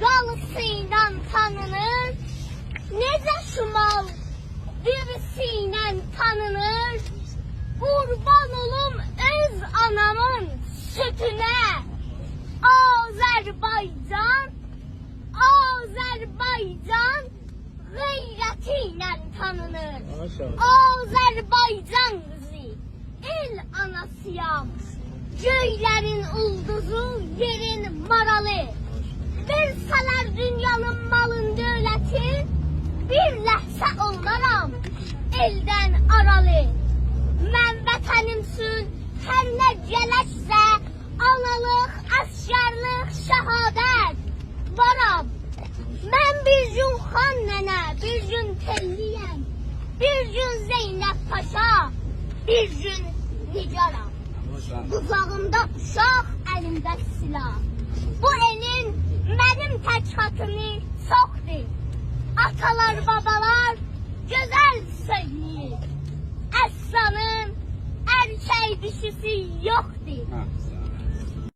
qalısıyla tanınır, necə şimal dirisiyle tanınır. Qurban olum öz anamın sütüne. Azərbaycan, Azərbaycan qeyrətiyle tanınır. Azərbaycan qızı, el anasıyam, göylərin ulduzu, yerin maralı. Versalar dünyanın malın dövlətin, bir ləhsə olmaram eldən aralı. Mən vətənim üçün hər nə gələksə, analıq, əsgərlik, şəhadət varam. Mən bir gün xan nənə, bir gün telliyəm, bir gün Zeynəb Paşa, bir gün nigaram. Qucağımda uşaq, əlimdə silah. Bu elin mənim tək xatını çoxdur. Atalar, babalar gözəl söyləyir. Əslanın erkək dişisi yoxdur.